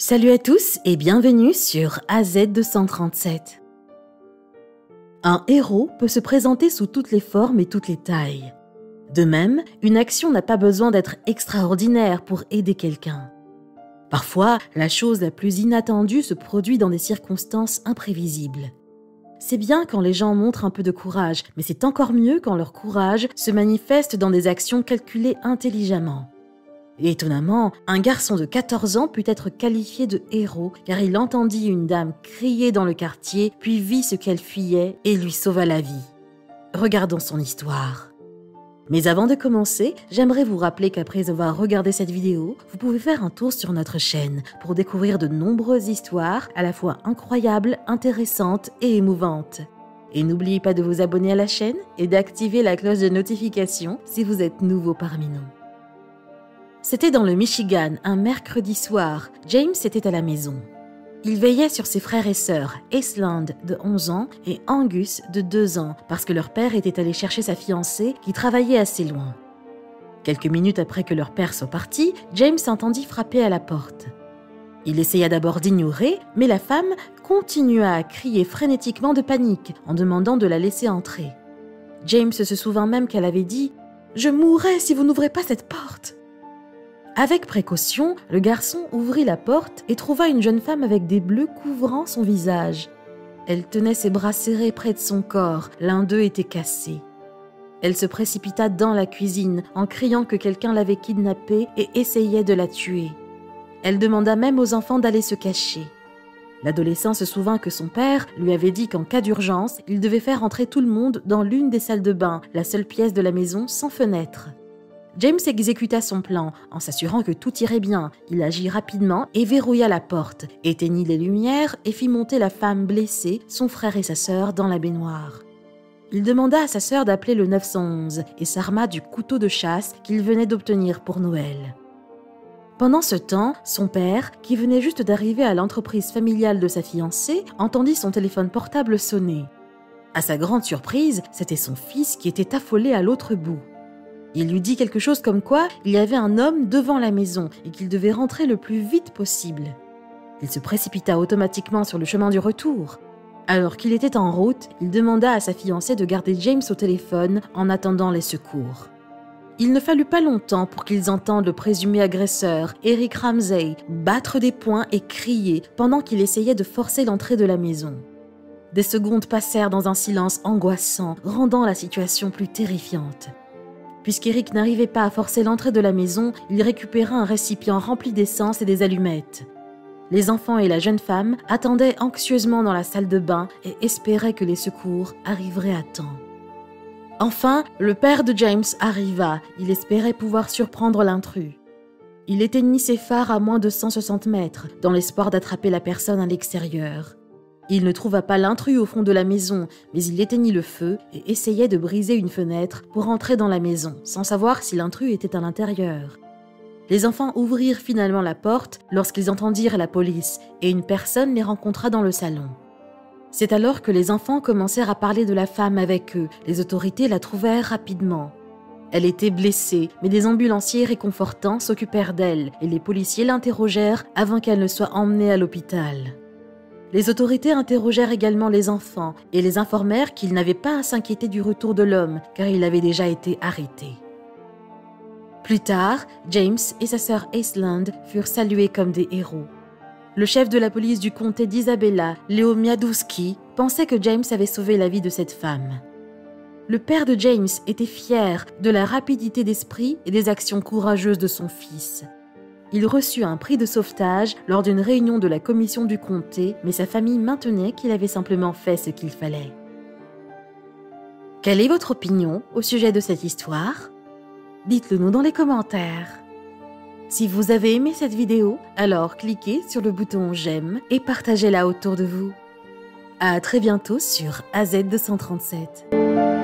Salut à tous et bienvenue sur AZ237. Un héros peut se présenter sous toutes les formes et toutes les tailles. De même, une action n'a pas besoin d'être extraordinaire pour aider quelqu'un. Parfois, la chose la plus inattendue se produit dans des circonstances imprévisibles. C'est bien quand les gens montrent un peu de courage, mais c'est encore mieux quand leur courage se manifeste dans des actions calculées intelligemment. Et étonnamment, un garçon de 14 ans peut être qualifié de héros car il entendit une dame crier dans le quartier, puis vit ce qu'elle fuyait et lui sauva la vie. Regardons son histoire. Mais avant de commencer, j'aimerais vous rappeler qu'après avoir regardé cette vidéo, vous pouvez faire un tour sur notre chaîne pour découvrir de nombreuses histoires à la fois incroyables, intéressantes et émouvantes. Et n'oubliez pas de vous abonner à la chaîne et d'activer la cloche de notification si vous êtes nouveau parmi nous. C'était dans le Michigan, un mercredi soir. James était à la maison. Il veillait sur ses frères et sœurs, Aisland de 11 ans et Angus de 2 ans, parce que leur père était allé chercher sa fiancée qui travaillait assez loin. Quelques minutes après que leur père soit parti, James entendit frapper à la porte. Il essaya d'abord d'ignorer, mais la femme continua à crier frénétiquement de panique en demandant de la laisser entrer. James se souvint même qu'elle avait dit « Je mourrai si vous n'ouvrez pas cette porte !» Avec précaution, le garçon ouvrit la porte et trouva une jeune femme avec des bleus couvrant son visage. Elle tenait ses bras serrés près de son corps, l'un d'eux était cassé. Elle se précipita dans la cuisine en criant que quelqu'un l'avait kidnappée et essayait de la tuer. Elle demanda même aux enfants d'aller se cacher. L'adolescent se souvint que son père lui avait dit qu'en cas d'urgence, il devait faire entrer tout le monde dans l'une des salles de bain, la seule pièce de la maison sans fenêtre. James exécuta son plan en s'assurant que tout irait bien. Il agit rapidement et verrouilla la porte, éteignit les lumières et fit monter la femme blessée, son frère et sa sœur dans la baignoire. Il demanda à sa sœur d'appeler le 911 et s'arma du couteau de chasse qu'il venait d'obtenir pour Noël. Pendant ce temps, son père, qui venait juste d'arriver à l'entreprise familiale de sa fiancée, entendit son téléphone portable sonner. À sa grande surprise, c'était son fils qui était affolé à l'autre bout. Il lui dit quelque chose comme quoi il y avait un homme devant la maison et qu'il devait rentrer le plus vite possible. Il se précipita automatiquement sur le chemin du retour. Alors qu'il était en route, il demanda à sa fiancée de garder James au téléphone en attendant les secours. Il ne fallut pas longtemps pour qu'ils entendent le présumé agresseur, Eric Ramsey, battre des poings et crier pendant qu'il essayait de forcer l'entrée de la maison. Des secondes passèrent dans un silence angoissant, rendant la situation plus terrifiante. Puisqu'Eric n'arrivait pas à forcer l'entrée de la maison, il récupéra un récipient rempli d'essence et des allumettes. Les enfants et la jeune femme attendaient anxieusement dans la salle de bain et espéraient que les secours arriveraient à temps. Enfin, le père de James arriva. Il espérait pouvoir surprendre l'intrus. Il éteignit ses phares à moins de 160 mètres, dans l'espoir d'attraper la personne à l'extérieur. Il ne trouva pas l'intrus au fond de la maison, mais il éteignit le feu et essayait de briser une fenêtre pour entrer dans la maison, sans savoir si l'intrus était à l'intérieur. Les enfants ouvrirent finalement la porte lorsqu'ils entendirent la police et une personne les rencontra dans le salon. C'est alors que les enfants commencèrent à parler de la femme avec eux. Les autorités la trouvèrent rapidement. Elle était blessée, mais des ambulanciers réconfortants s'occupèrent d'elle et les policiers l'interrogèrent avant qu'elle ne soit emmenée à l'hôpital. Les autorités interrogèrent également les enfants et les informèrent qu'ils n'avaient pas à s'inquiéter du retour de l'homme car il avait déjà été arrêté. Plus tard, James et sa sœur Aisland furent salués comme des héros. Le chef de la police du comté d'Isabella, Leo Miadowski, pensait que James avait sauvé la vie de cette femme. Le père de James était fier de la rapidité d'esprit et des actions courageuses de son fils. Il reçut un prix de sauvetage lors d'une réunion de la commission du comté, mais sa famille maintenait qu'il avait simplement fait ce qu'il fallait. Quelle est votre opinion au sujet de cette histoire? Dites-le nous dans les commentaires. Si vous avez aimé cette vidéo, alors cliquez sur le bouton j'aime et partagez-la autour de vous. À très bientôt sur AZ237.